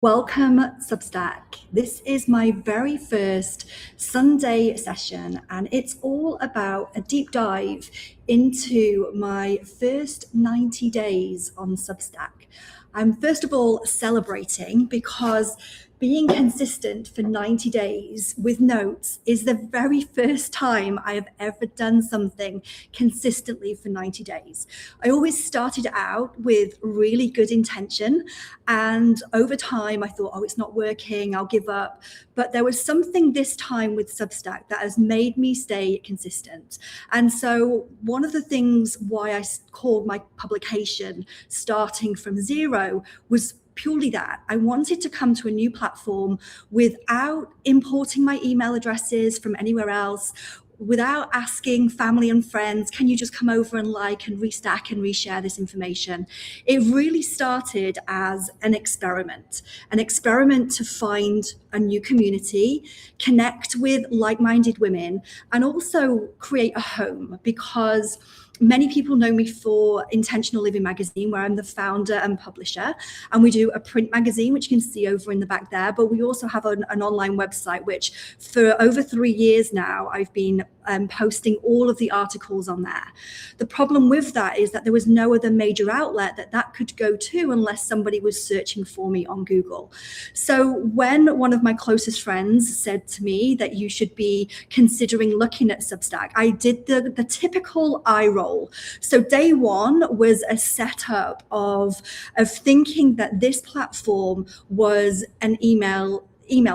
Welcome, Substack. This is my very first Sunday session, and it's all about a deep dive into my first 90 days on Substack. I'm first of all celebrating because being consistent for 90 days with notes is the very first time I have ever done something consistently for 90 days. I always started out with really good intention, and over time I thought, oh, it's not working, I'll give up. But there was something this time with Substack that has made me stay consistent. And so one of the things why I called my publication Starting from Zero was purely that. I wanted to come to a new platform without importing my email addresses from anywhere else, without asking family and friends, can you just come over and like and restack and reshare this information? It really started as an experiment to find a new community, connect with like-minded women, and also create a home, because many people know me for Intentional Living magazine, where I'm the founder and publisher, and we do a print magazine, which you can see over in the back there, but we also have an online website, which for over 3 years now, I've been posting all of the articles on there. The problem with that is that there was no other major outlet that could go to unless somebody was searching for me on Google. So when one of my closest friends said to me that you should be considering looking at Substack, I did the typical eye roll. So day one was a setup of thinking that this platform was an email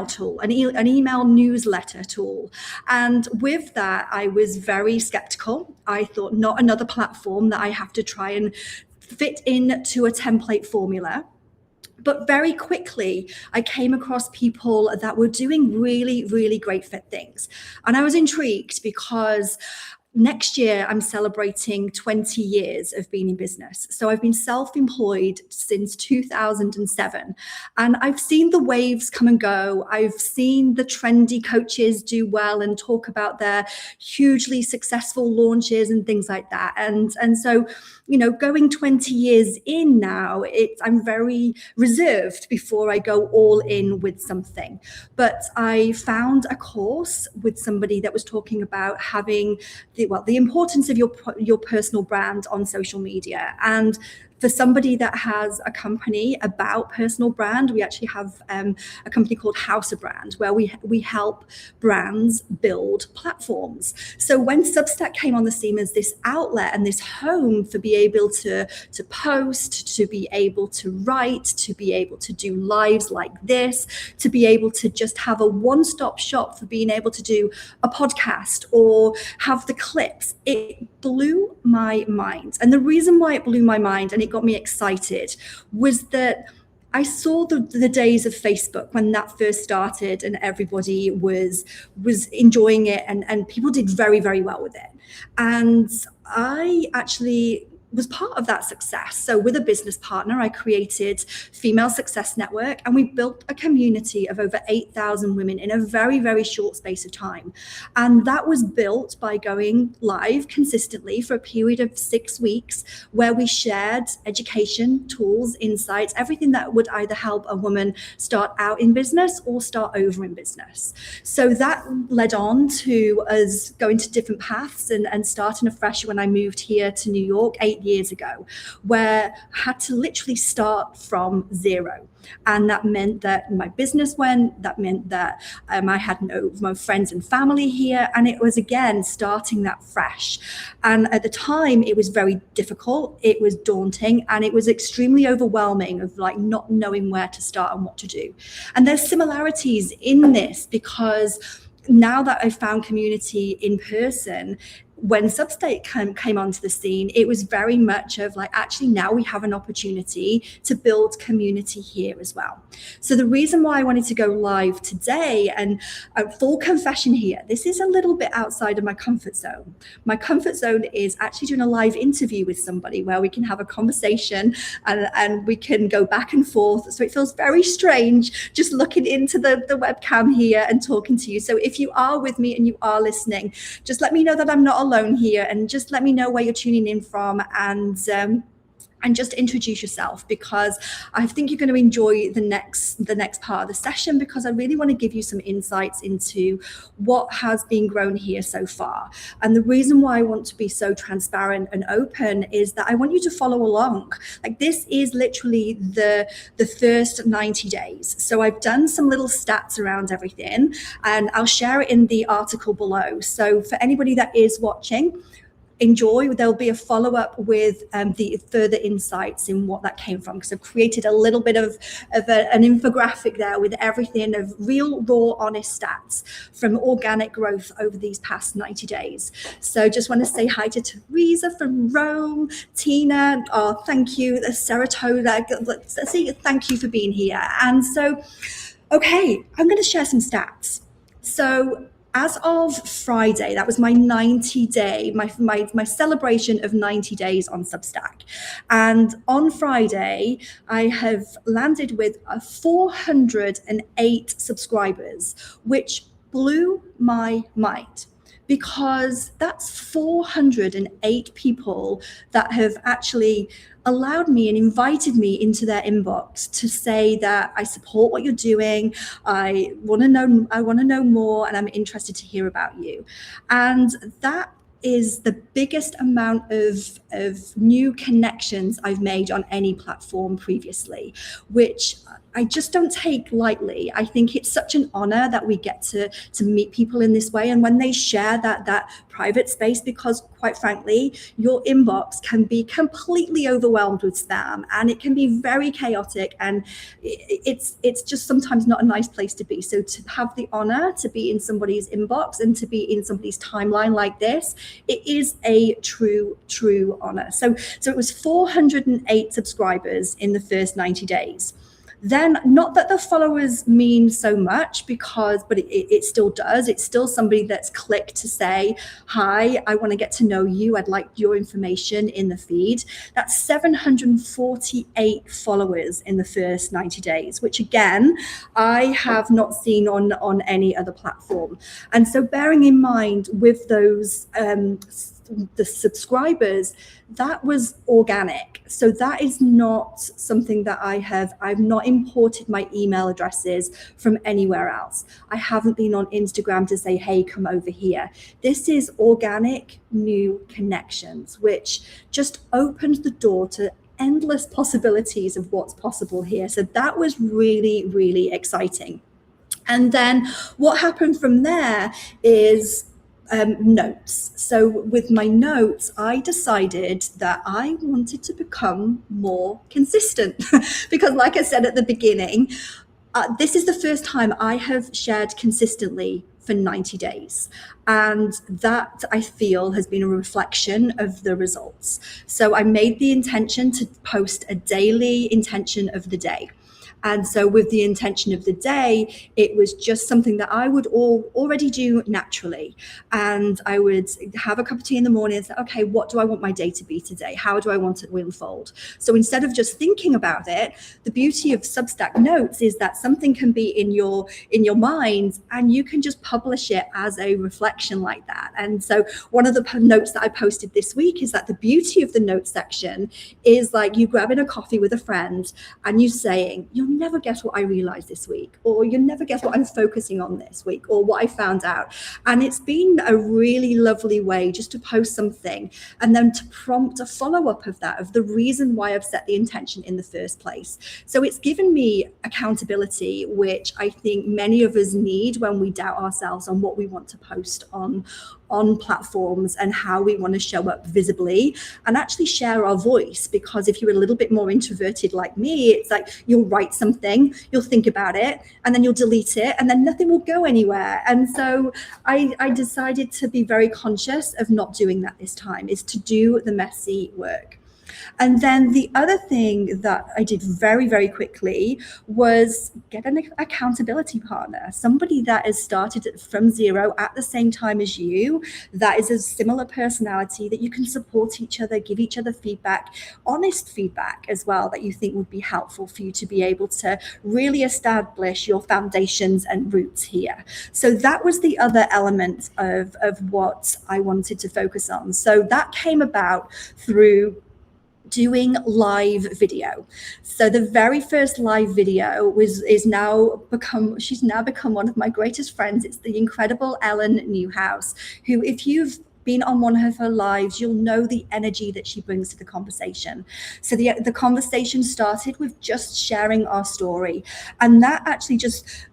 tool, an email newsletter tool. And with that, I was very skeptical. I thought, not another platform that I have to try and fit into a template formula. But very quickly, I came across people that were doing really, really great fit things. And I was intrigued because next year, I'm celebrating 20 years of being in business. So I've been self-employed since 2007. And I've seen the waves come and go. I've seen the trendy coaches do well and talk about their hugely successful launches and things like that. And so, you know, going 20 years in now, I'm very reserved before I go all in with something. But I found a course with somebody that was talking about having the importance of your personal brand on social media. And for somebody that has a company about personal brand, we actually have a company called House of Brand, where we help brands build platforms. So when Substack came on the scene as this outlet and this home for be able to post, to be able to write, to be able to do lives like this, to be able to just have a one-stop shop for being able to do a podcast or have the clips, it blew my mind. And the reason why it blew my mind and it got me excited was that I saw the days of Facebook when that first started and everybody was enjoying it and people did very, very well with it. And I actually was part of that success. So with a business partner, I created Female Success Network, and we built a community of over 8,000 women in a very, very short space of time. And that was built by going live consistently for a period of 6 weeks, where we shared education, tools, insights, everything that would either help a woman start out in business or start over in business. So that led on to us going to different paths and starting afresh when I moved here to New York 8 years ago, where I had to literally start from zero. And that meant that my business went, that meant that I had no friends and family here. And it was, again, starting that fresh. And at the time, it was very difficult. It was daunting. And it was extremely overwhelming of like not knowing where to start and what to do. And there's similarities in this, because now that I've found community in person, when Substack came onto the scene, it was very much of like, actually now we have an opportunity to build community here as well. So the reason why I wanted to go live today, and full confession here, this is a little bit outside of my comfort zone. My comfort zone is actually doing a live interview with somebody where we can have a conversation and we can go back and forth. So it feels very strange just looking into the webcam here and talking to you. So if you are with me and you are listening, just let me know that I'm not alone here, and just let me know where you're tuning in from, and and just introduce yourself, because I think you're going to enjoy the next part of the session, because I really want to give you some insights into what has been grown here so far. And the reason why I want to be so transparent and open is that I want you to follow along. Like, this is literally the first 90 days. So I've done some little stats around everything, and I'll share it in the article below. So for anybody that is watching, enjoy. There'll be a follow-up with the further insights in what that came from, because I've created a little bit of an infographic there with everything of real, raw, honest stats from organic growth over these past 90 days. So just want to say hi to Teresa from Rome, Tina, oh, thank you, Saratoga, thank you for being here. And so, okay, I'm going to share some stats. So as of Friday, that was my 90-day, my celebration of 90 days on Substack. And on Friday, I have landed with 408 subscribers, which blew my mind, because that's 408 people that have actually allowed me and invited me into their inbox to say that I support what you're doing. I want to know more, and I'm interested to hear about you. And that is the biggest amount of new connections I've made on any platform previously, which I just don't take lightly. I think it's such an honor that we get to meet people in this way. And when they share that private space, because quite frankly, your inbox can be completely overwhelmed with spam, and it can be very chaotic, and it's just sometimes not a nice place to be. So to have the honor to be in somebody's inbox and to be in somebody's timeline like this, it is a true honor. So it was 408 subscribers in the first 90 days. Then, not that the followers mean so much, but it still does. It's still somebody that's clicked to say, hi, I want to get to know you. I'd like your information in the feed. That's 748 followers in the first 90 days, which again, I have not seen on any other platform. And so bearing in mind with those, the subscribers, that was organic. So that is not something that I've not imported my email addresses from anywhere else. I haven't been on Instagram to say, hey, come over here. This is organic new connections, which just opened the door to endless possibilities of what's possible here. So that was really, really exciting. And then what happened from there is notes. So with my notes, I decided that I wanted to become more consistent because, like I said at the beginning, this is the first time I have shared consistently for 90 days. And that, I feel, has been a reflection of the results. So I made the intention to post a daily intention of the day. And so with the intention of the day, it was just something that I would already do naturally. And I would have a cup of tea in the morning and say, okay, what do I want my day to be today? How do I want it to unfold? So instead of just thinking about it, the beauty of Substack notes is that something can be in your mind, and you can just publish it as a reflection like that. And so one of the notes that I posted this week is that the beauty of the notes section is like you grabbing a coffee with a friend and you saying, you'll never guess what I realized this week, or you'll never guess what I'm focusing on this week, or what I found out. And it's been a really lovely way just to post something and then to prompt a follow-up of that, of the reason why I've set the intention in the first place. So it's given me accountability, which I think many of us need when we doubt ourselves on what we want to post on platforms and how we want to show up visibly and actually share our voice. Because if you're a little bit more introverted like me, it's like you'll write something, you'll think about it, and then you'll delete it, and then nothing will go anywhere. And so I decided to be very conscious of not doing that this time, is to do the messy work. And then the other thing that I did very, very quickly was get an accountability partner, somebody that has started from zero at the same time as you, that is a similar personality, that you can support each other, give each other feedback, honest feedback as well, that you think would be helpful for you to be able to really establish your foundations and roots here. So that was the other element of what I wanted to focus on. So that came about through doing live video. So the very first live video she's now become one of my greatest friends. It's the incredible Ellen Newhouse, who, if you've been on one of her lives, you'll know the energy that she brings to the conversation. So the conversation started with just sharing our story, and that actually just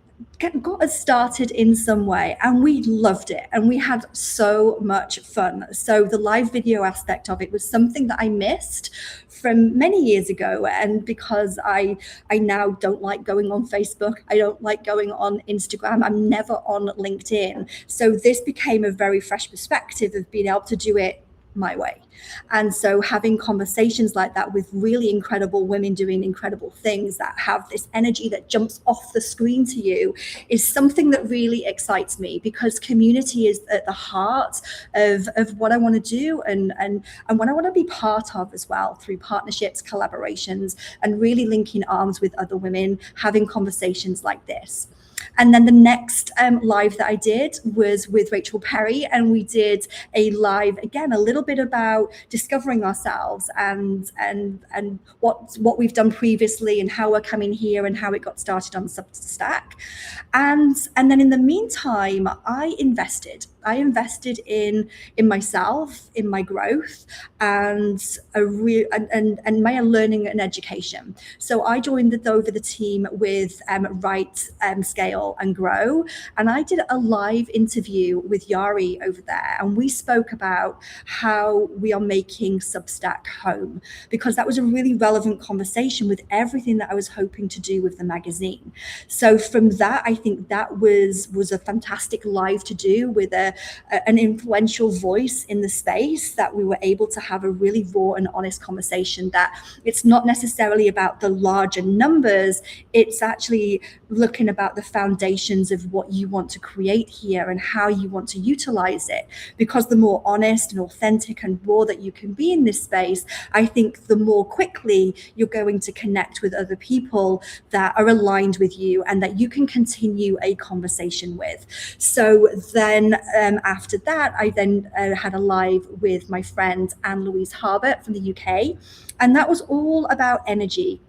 got us started in some way, and we loved it and we had so much fun. So the live video aspect of it was something that I missed from many years ago, and because I now don't like going on Facebook, I don't like going on Instagram, I'm never on LinkedIn, so this became a very fresh perspective of being able to do it my way. And so having conversations like that with really incredible women doing incredible things that have this energy that jumps off the screen to you is something that really excites me, because community is at the heart of what I want to do and what I want to be part of as well, through partnerships, collaborations, and really linking arms with other women, having conversations like this. And then the next live that I did was with Rachel Perry, and we did a live, again, a little bit about discovering ourselves and what we've done previously and how we're coming here and how it got started on Substack. And then in the meantime, I invested in myself, in my growth, and my learning and education. So I joined over the team with Write, Scale and Grow, and I did a live interview with Yari over there, and we spoke about how we are making Substack home, because that was a really relevant conversation with everything that I was hoping to do with the magazine. So from that, I think that was a fantastic live to do with an influential voice in the space, that we were able to have a really raw and honest conversation, that it's not necessarily about the larger numbers, it's actually looking about the foundations of what you want to create here and how you want to utilize it. Because the more honest and authentic and raw that you can be in this space, I think the more quickly you're going to connect with other people that are aligned with you and that you can continue a conversation with. So then after that, I then had a live with my friend Anne-Louise Harbert from the UK, and that was all about energy,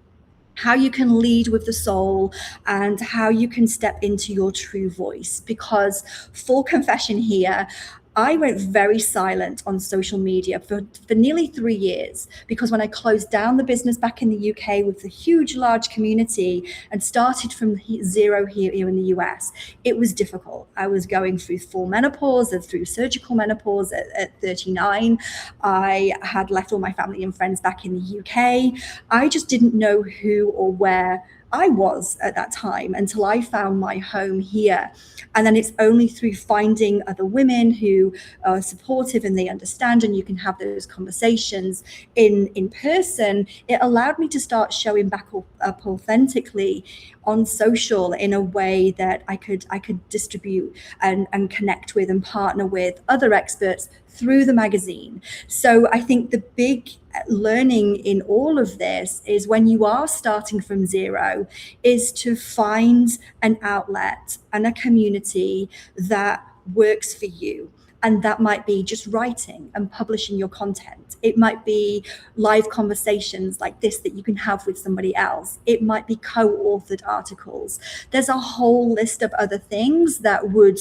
how you can lead with the soul and how you can step into your true voice. Because, full confession here, I went very silent on social media for nearly 3 years, because when I closed down the business back in the UK with a huge, large community and started from zero here in the US, it was difficult. I was going through full menopause and through surgical menopause at 39. I had left all my family and friends back in the UK. I just didn't know who or where I was at that time until I found my home here. And then it's only through finding other women who are supportive and they understand, and you can have those conversations in person, it allowed me to start showing back up authentically on social in a way that I could distribute and connect with and partner with other experts through the magazine. So I think the big learning in all of this is, when you are starting from zero, is to find an outlet and a community that works for you. And that might be just writing and publishing your content. It might be live conversations like this that you can have with somebody else. It might be co-authored articles. There's a whole list of other things that would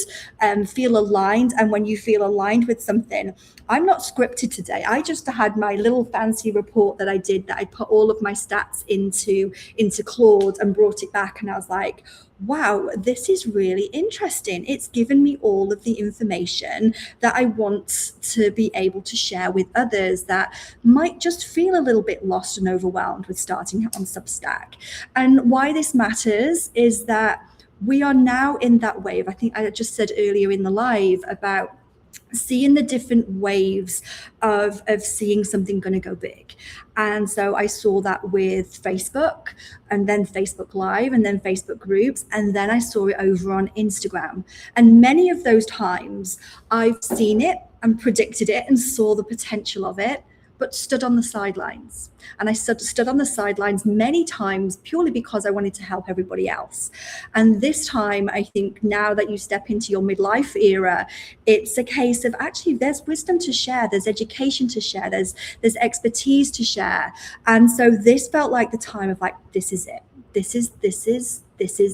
feel aligned. And when you feel aligned with something, I'm not scripted today. I just had my little fancy report that I did, that I put all of my stats into Claude and brought it back. And I was like, wow, this is really interesting. It's given me all of the information that I want to be able to share with others that might just feel a little bit lost and overwhelmed with starting on Substack. And why this matters is that we are now in that wave. I think I just said earlier in the live about seeing the different waves of seeing something going to go big. And so I saw that with Facebook, and then Facebook Live, and then Facebook groups, and then I saw it over on Instagram. And many of those times I've seen it and predicted it and saw the potential of it, but stood on the sidelines. And I stood on the sidelines many times purely because I wanted to help everybody else. And this time, I think now that you step into your midlife era, it's a case of actually there's wisdom to share, there's education to share, there's expertise to share. And so this felt like the time of like, this is it. This is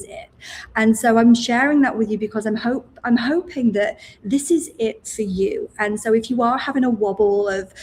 it. And so I'm sharing that with you because I'm hoping that this is it for you. And so if you are having a wobble of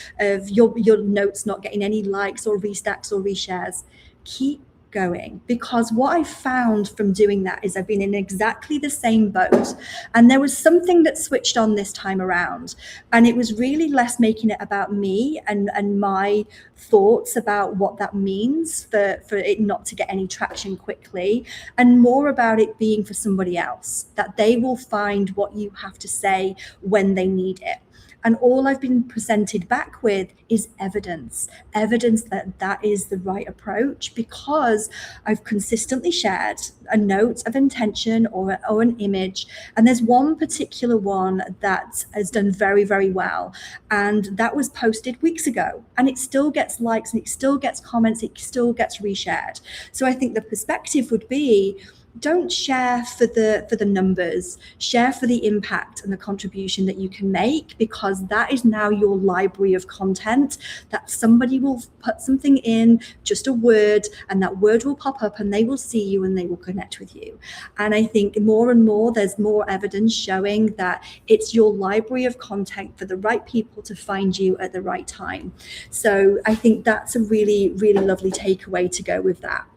your notes not getting any likes or restacks or reshares, keep going, because what I found from doing that is I've been in exactly the same boat, and there was something that switched on this time around, and it was really less making it about me and my thoughts about what that means for it not to get any traction quickly, and more about it being for somebody else, that they will find what you have to say when they need it. And all I've been presented back with is evidence that that is the right approach, because I've consistently shared a note of intention or an image. And there's one particular one that has done very, very well. And that was posted weeks ago, and it still gets likes and it still gets comments, it still gets reshared. So I think the perspective would be, don't share for the numbers, share for the impact and the contribution that you can make, because that is now your library of content, that somebody will put something in, just a word, and that word will pop up and they will see you and they will connect with you. And I think more and more there's more evidence showing that it's your library of content for the right people to find you at the right time. So I think that's a really, really lovely takeaway to go with that.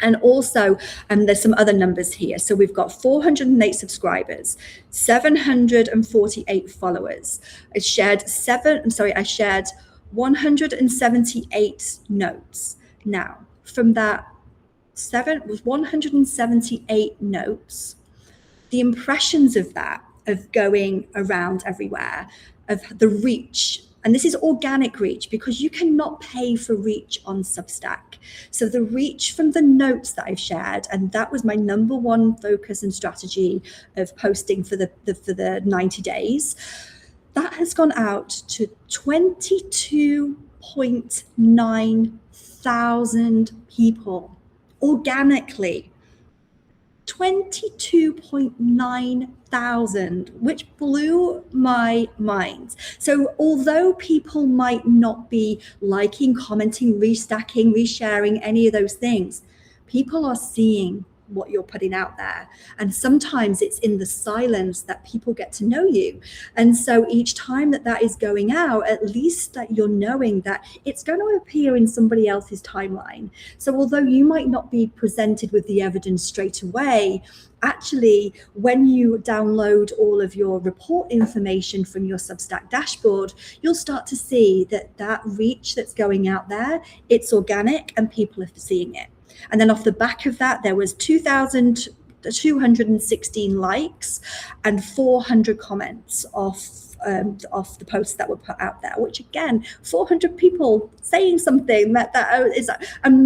And also, there's some other numbers here. So we've got 408 subscribers, 748 followers. I shared 178 notes. Now, from that 178 notes, the impressions of that, of going around everywhere, of the reach, and this is organic reach, because you cannot pay for reach on Substack. So the reach from the notes that I've shared, and that was my number one focus and strategy of posting for the 90 days, that has gone out to 22.9 thousand people organically. 22.9 thousand, which blew my mind. So although people might not be liking, commenting, restacking, resharing, any of those things, people are seeing what you're putting out there. And sometimes it's in the silence that people get to know you. And so each time that is going out, at least that you're knowing that it's going to appear in somebody else's timeline. So although you might not be presented with the evidence straight away, actually, when you download all of your report information from your Substack dashboard, you'll start to see that reach that's going out there, it's organic and people are seeing it. And then off the back of that, there was 2,216 likes and 400 comments off the posts that were put out there, which again, 400 people saying something that is, and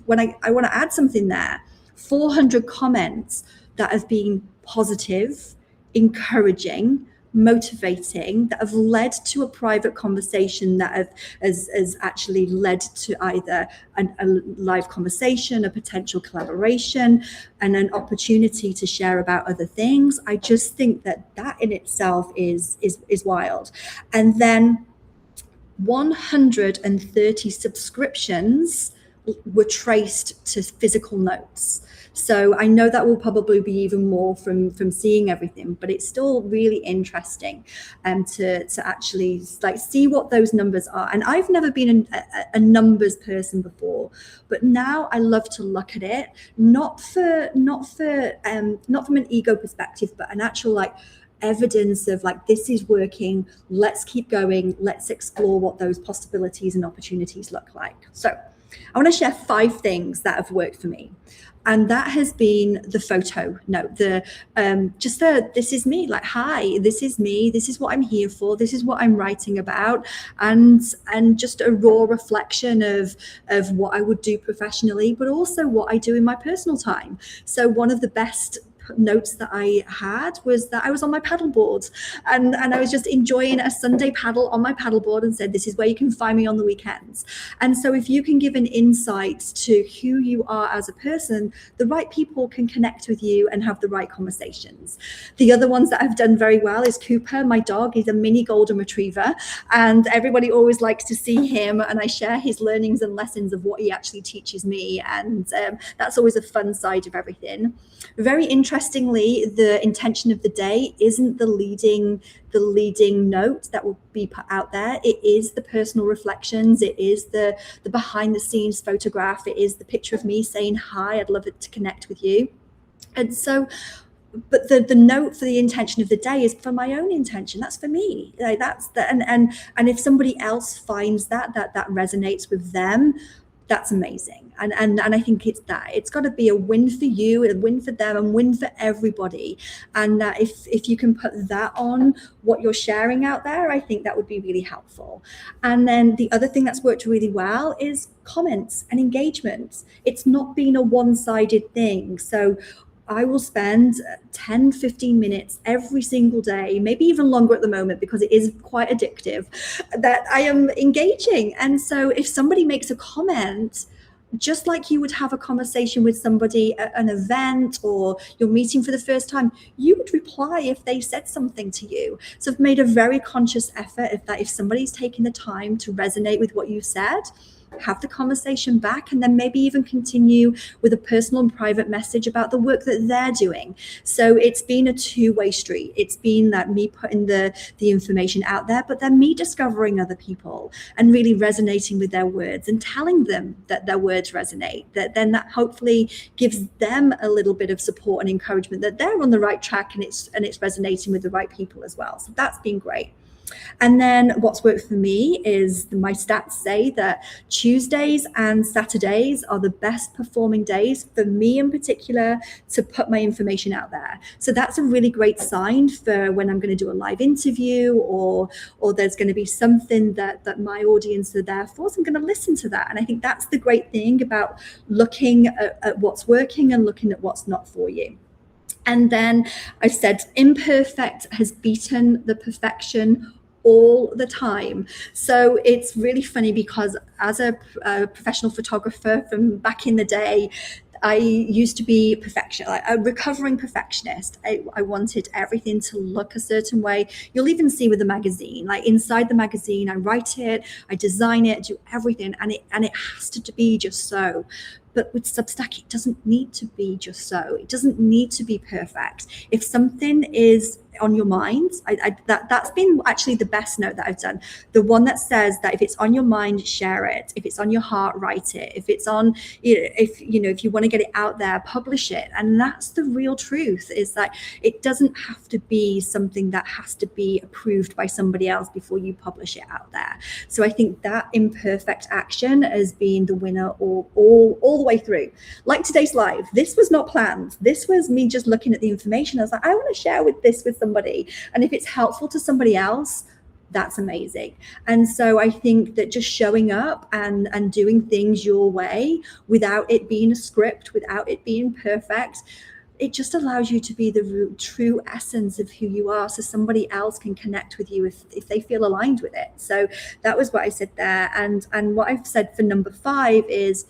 when I want to add something there, 400 comments that have been positive, encouraging, motivating, that have led to a private conversation that has actually led to either a live conversation, a potential collaboration, and an opportunity to share about other things. I just think that in itself is wild. And then 130 subscriptions were traced to physical notes. So I know that will probably be even more from seeing everything, but it's still really interesting to actually like see what those numbers are. And I've never been a numbers person before, but now I love to look at it, not from an ego perspective, but an actual like evidence of like, this is working, let's keep going, let's explore what those possibilities and opportunities look like. So I want to share 5 things that have worked for me. And that has been the photo note, this is me, like, hi, this is me, this is what I'm here for, this is what I'm writing about, and just a raw reflection of what I would do professionally, but also what I do in my personal time. So one of the best notes that I had was that I was on my paddleboard, and I was just enjoying a Sunday paddle on my paddleboard, and said, this is where you can find me on the weekends. And so if you can give an insight to who you are as a person, the right people can connect with you and have the right conversations. The other ones that I've done very well is Cooper, my dog. He's a mini golden retriever, and everybody always likes to see him, and I share his learnings and lessons of what he actually teaches me, and that's always a fun side of everything. Very interestingly, the intention of the day isn't the leading note that will be put out there. It is the personal reflections. It is the behind the scenes photograph. It is the picture of me saying, hi, I'd love it to connect with you. And so, but the note for the intention of the day is for my own intention. That's for me. Like, that's the, and if somebody else finds that resonates with them, that's amazing. And I think it's got to be a win for you, a win for them, and win for everybody. And that if you can put that on what you're sharing out there, I think that would be really helpful. And then the other thing that's worked really well is comments and engagement. It's not been a one-sided thing. So I will spend 10, 15 minutes every single day, maybe even longer at the moment, because it is quite addictive, that I am engaging. And so if somebody makes a comment, just like you would have a conversation with somebody at an event or you're meeting for the first time, you would reply if they said something to you. So I've made a very conscious effort if somebody's taking the time to resonate with what you said, have the conversation back, and then maybe even continue with a personal and private message about the work that they're doing. So it's been a two-way street. It's been that me putting the information out there, but then me discovering other people and really resonating with their words and telling them that their words resonate, that hopefully gives them a little bit of support and encouragement that they're on the right track, and it's resonating with the right people as well. So that's been great. And then what's worked for me is my stats say that Tuesdays and Saturdays are the best performing days for me in particular to put my information out there. So that's a really great sign for when I'm going to do a live interview or there's going to be something that my audience are there for. So I'm going to listen to that. And I think that's the great thing about looking at what's working and looking at what's not for you. And then I said imperfect has beaten the perfection all the time. So it's really funny because as a professional photographer from back in the day, I used to be a recovering perfectionist. I wanted everything to look a certain way. You'll even see with the magazine, like inside the magazine, I write it, I design it, do everything, and it has to be just so. But with Substack, it doesn't need to be just so. It doesn't need to be perfect. If something is on your mind, that's been actually the best note that I've done. The one that says that if it's on your mind, share it. If it's on your heart, write it. If it's on, if you want to get it out there, publish it. And that's the real truth, is that it doesn't have to be something that has to be approved by somebody else before you publish it out there. So I think that imperfect action has been the winner all the way through. Like today's live, this was not planned. This was me just looking at the information. I was like, I want to share with somebody, and if it's helpful to somebody else, that's amazing. And so I think that just showing up and doing things your way without it being a script, without it being perfect, it just allows you to be the true essence of who you are, so somebody else can connect with you if they feel aligned with it. So that was what I said there. And what I've said for number 5 is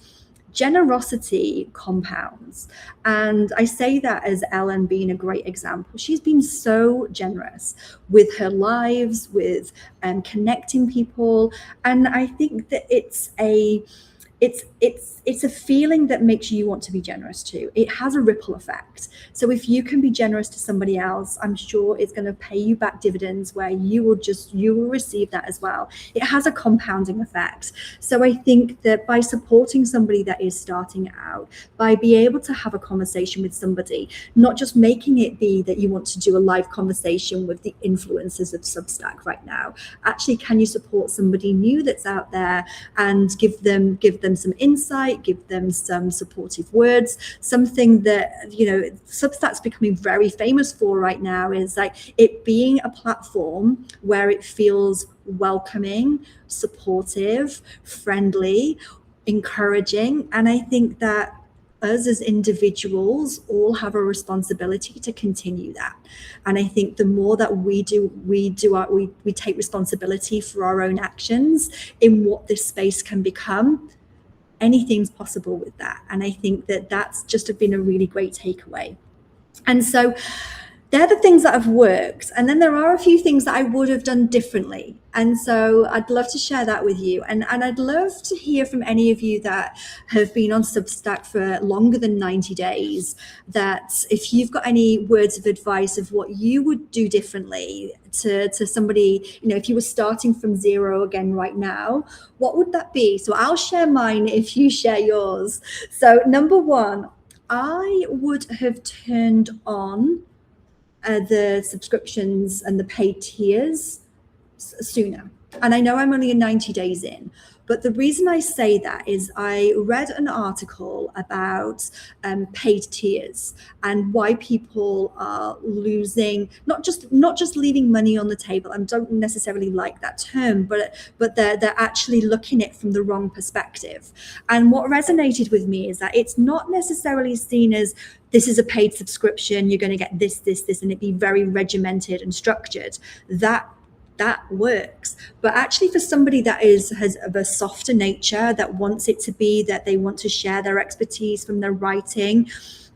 generosity compounds. And I say that as Ellen being a great example. She's been so generous with her lives, with connecting people. And I think that it's a feeling that makes you want to be generous too. It has a ripple effect. So if you can be generous to somebody else, I'm sure it's going to pay you back dividends where you will receive that as well. It has a compounding effect. So I think that by supporting somebody that is starting out, by being able to have a conversation with somebody, not just making it be that you want to do a live conversation with the influencers of Substack right now. Actually, can you support somebody new that's out there and give them some insight, give them some supportive words? Something that Substack's becoming very famous for right now is like it being a platform where it feels welcoming, supportive, friendly, encouraging. And I think that us as individuals all have a responsibility to continue that. And I think the more that we take responsibility for our own actions in what this space can become, anything's possible with that. And I think that that's just been a really great takeaway. And so they're the things that have worked. And then there are a few things that I would have done differently. And so I'd love to share that with you. And I'd love to hear from any of you that have been on Substack for longer than 90 days, that if you've got any words of advice of what you would do differently to somebody, if you were starting from zero again right now, what would that be? So I'll share mine if you share yours. So number one, I would have turned on the subscriptions and the paid tiers sooner. And I know I'm only 90 days in, but the reason I say that is I read an article about paid tiers and why people are losing, not just leaving money on the table. I don't necessarily like that term, but they're actually looking at it from the wrong perspective. And what resonated with me is that it's not necessarily seen as this is a paid subscription, you're going to get this, and it be very regimented and structured. That works. But actually for somebody that has of a softer nature, that wants it to be, that they want to share their expertise from their writing,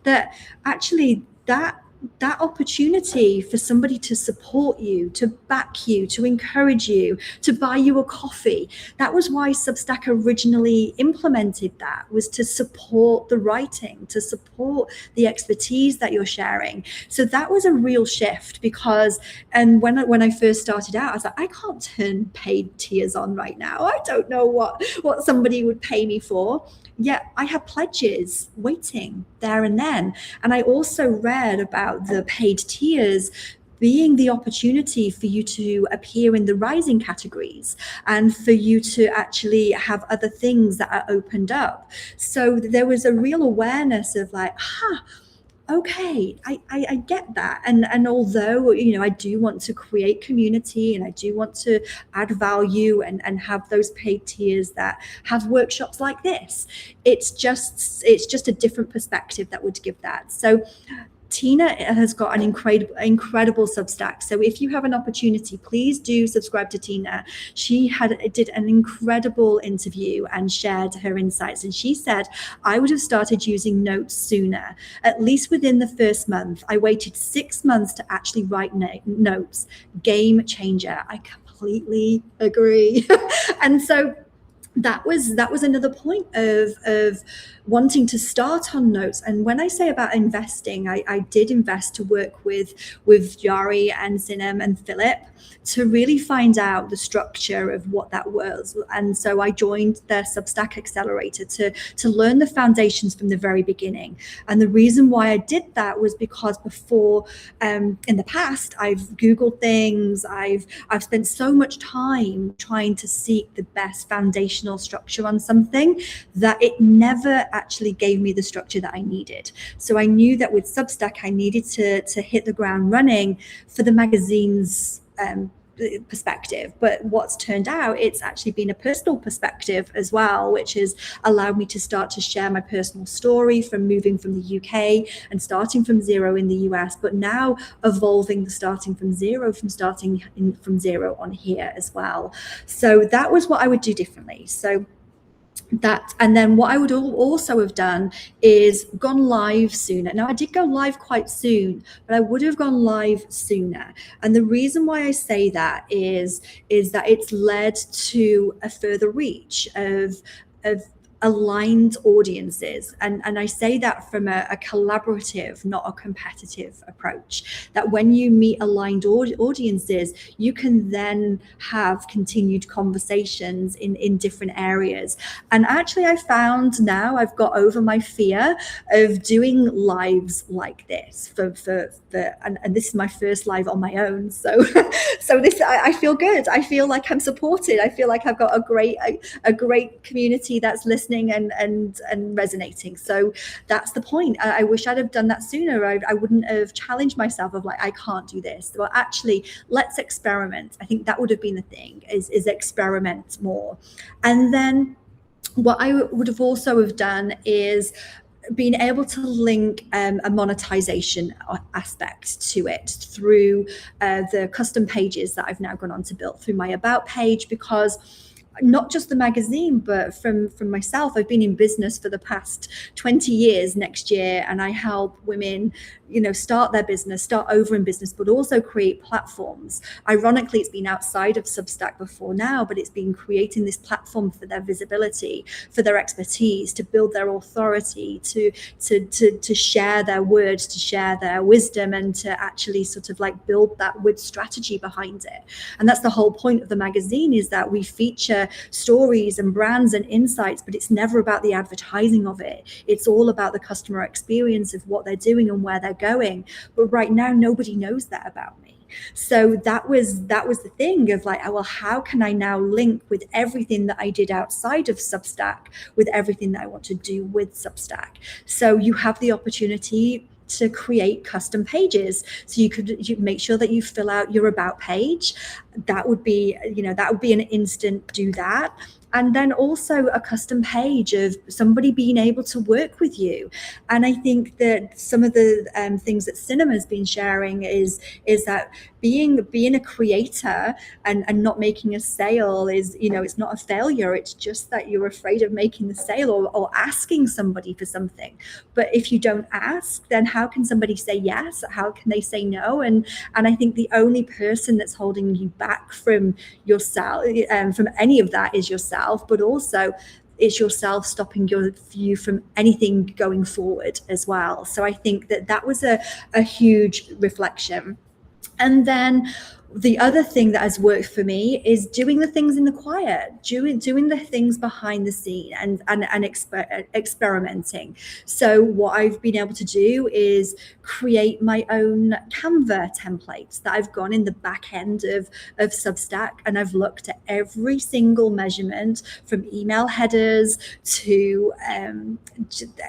that actually that opportunity for somebody to support you, to back you, to encourage you, to buy you a coffee. That was why Substack originally implemented that, was to support the writing, to support the expertise that you're sharing. So that was a real shift, because, and when I first started out, I was like, I can't turn paid tiers on right now. I don't know what somebody would pay me for. Yet I had pledges waiting there and then. And I also read about the paid tiers being the opportunity for you to appear in the rising categories and for you to actually have other things that are opened up. So there was a real awareness of like, okay, I get that. And although, I do want to create community and I do want to add value and have those paid tiers that have workshops like this, it's just a different perspective that would give that. So Tina has got an incredible Substack. So if you have an opportunity, please do subscribe to Tina. She did an incredible interview and shared her insights. And she said, I would have started using notes sooner, at least within the first month. I waited 6 months to actually write notes. Game changer. I completely agree. And so that was another point of wanting to start on notes. And when I say about investing, I did invest to work with Jari and Sinem and Philip to really find out the structure of what that was. And so I joined their Substack accelerator to learn the foundations from the very beginning. And the reason why I did that was because before, in the past, I've Googled things, I've spent so much time trying to seek the best foundational structure on something that it never actually gave me the structure that I needed. So I knew that with Substack, I needed to hit the ground running for the magazine's perspective. But what's turned out, it's actually been a personal perspective as well, which has allowed me to start to share my personal story from moving from the UK and starting from zero in the US, but now evolving the starting from zero on here as well. So that was what I would do differently. So that, and then what I would also have done is gone live sooner. Now I did go live quite soon, but I would have gone live sooner. And the reason why I say that is that it's led to a further reach of aligned audiences. And I say that from a collaborative, not a competitive approach, that when you meet aligned audiences, you can then have continued conversations in different areas. And actually I found now I've got over my fear of doing lives like this and this is my first live on my own. So this, I feel good. I feel like I'm supported. I feel like I've got a great community that's listening and resonating. So that's the point. I wish I'd have done that sooner. I wouldn't have challenged myself of like, I can't do this. Well, actually, let's experiment. I think that would have been the thing, is experiment more. And then what I would have also have done is being able to link a monetization aspect to it through the custom pages that I've now gone on to build through my about page, because not just the magazine, but from myself, I've been in business for the past 20 years next year, and I help women, start their business, start over in business, but also create platforms. Ironically, it's been outside of Substack before now, but it's been creating this platform for their visibility, for their expertise, to build their authority, to share their words, to share their wisdom, and to actually sort of like build that with strategy behind it. And that's the whole point of the magazine, is that we feature stories and brands and insights, but it's never about the advertising of it. It's all about the customer experience of what they're doing and where they're going. But right now, nobody knows that about me. So that was the thing of like, well, how can I now link with everything that I did outside of Substack with everything that I want to do with Substack? So you have the opportunity to create custom pages. So you make sure that you fill out your about page. That would be an instant do that. And then also a custom page of somebody being able to work with you. And I think that some of the things that Cinema's been sharing is that being a creator and not making a sale is, it's not a failure. It's just that you're afraid of making the sale or asking somebody for something. But if you don't ask, then how can somebody say yes? How can they say no? And I think the only person that's holding you back from yourself, from any of that, is yourself. But also it's yourself stopping you from anything going forward as well. So I think that was a huge reflection. And then the other thing that has worked for me is doing the things in the quiet, doing the things behind the scene and experimenting. So what I've been able to do is create my own Canva templates that I've gone in the back end of Substack, and I've looked at every single measurement from email headers to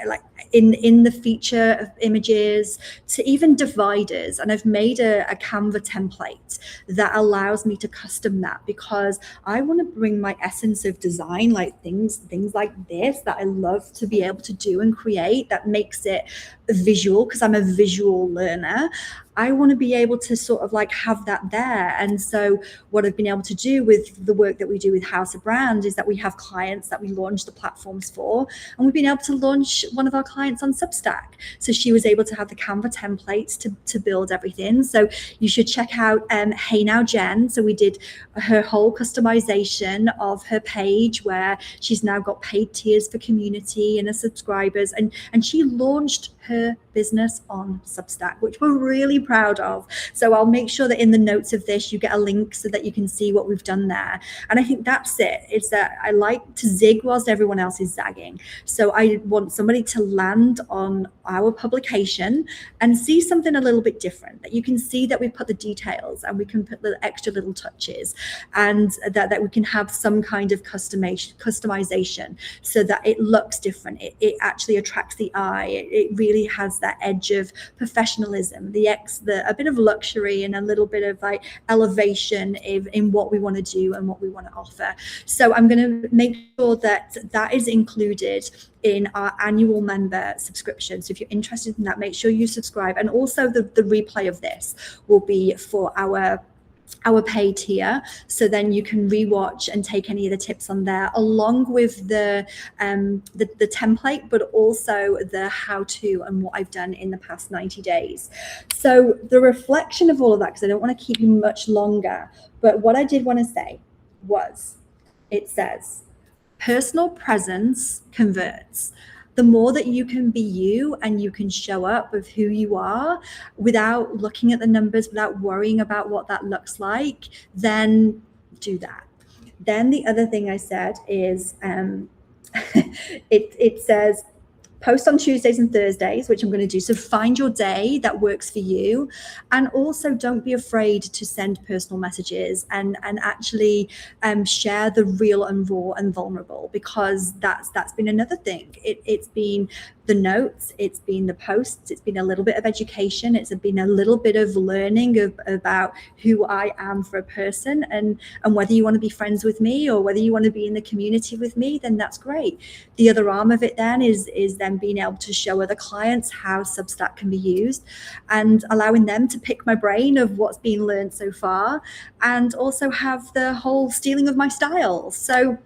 like in the feature of images to even dividers. And I've made a Canva template that allows me to custom that, because I want to bring my essence of design, like things like this that I love to be able to do and create, that makes it visual, because I'm a visual learner. I want to be able to sort of like have that there. And so what I've been able to do with the work that we do with House of Brand is that we have clients that we launch the platforms for, and we've been able to launch one of our clients on Substack. So she was able to have the Canva templates to build everything. So you should check out Hey Now Jen. So we did her whole customization of her page, where she's now got paid tiers for community and her subscribers, and she launched her business on Substack, which we're really proud of. So I'll make sure that in the notes of this, you get a link so that you can see what we've done there. And I think that's it. It's that I like to zig whilst everyone else is zagging. So I want somebody to land on our publication and see something a little bit different, that you can see that we put the details and we can put the extra little touches, and that we can have some kind of customization so that it looks different. It actually attracts the eye. It really has that edge of professionalism, a bit of luxury, and a little bit of like elevation in what we want to do and what we want to offer. So I'm going to make sure that is included in our annual member subscription. So if you're interested in that, make sure you subscribe. And also the replay of this will be for our paid tier, so then you can rewatch and take any of the tips on there, along with the template, but also the how-to and what I've done in the past 90 days. So the reflection of all of that, because I don't want to keep you much longer, but what I did want to say was, it says, personal presence converts. The more that you can be you and you can show up with who you are without looking at the numbers, without worrying about what that looks like, then do that. Then the other thing I said is, it says, post on Tuesdays and Thursdays, which I'm going to do. So find your day that works for you. And also don't be afraid to send personal messages and actually share the real and raw and vulnerable, because that's been another thing. It's been the notes, it's been the posts, it's been a little bit of education, it's been a little bit of learning about who I am for a person, and whether you want to be friends with me or whether you want to be in the community with me, then that's great. The other arm of it then is then then being able to show other clients how Substack can be used, and allowing them to pick my brain of what's been learned so far, and also have the whole stealing of my style. So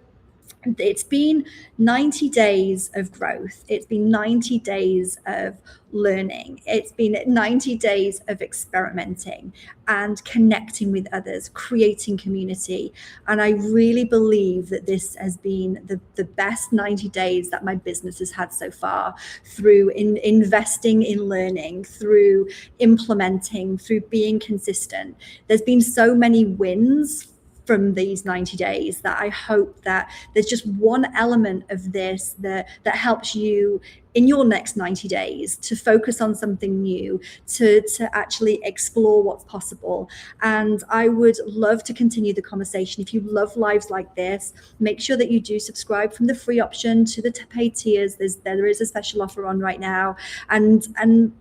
it's been 90 days of growth. It's been 90 days of learning. It's been 90 days of experimenting and connecting with others, creating community. And I really believe that this has been the best 90 days that my business has had so far, through investing in learning, through implementing, through being consistent. There's been so many wins from these 90 days that I hope that there's just one element of this that helps you in your next 90 days to focus on something new, to actually explore what's possible. And I would love to continue the conversation. If you love lives like this, make sure that you do subscribe from the free option to the paid tiers. There is a special offer on right now, and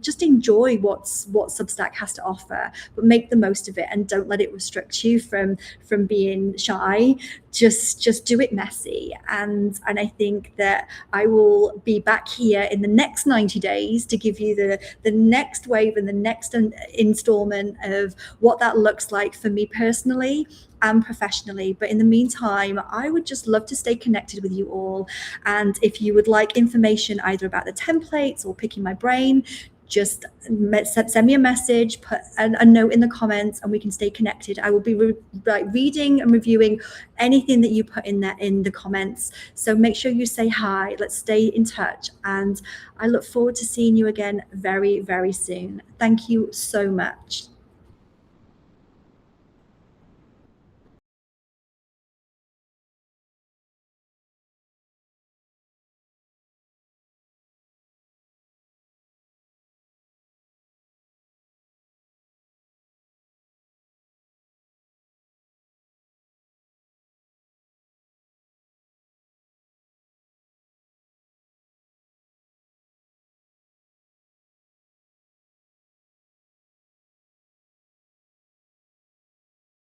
just enjoy what Substack has to offer, but make the most of it and don't let it restrict you from being shy. Just do it messy. And I think that I will be back here in the next 90 days to give you the next wave and the next installment of what that looks like for me personally and professionally. But in the meantime, I would just love to stay connected with you all. And if you would like information either about the templates or picking my brain, just send me a message, put a note in the comments, and we can stay connected. I will be reading and reviewing anything that you put in there in the comments. So make sure you say hi. Let's stay in touch. And I look forward to seeing you again very, very soon. Thank you so much.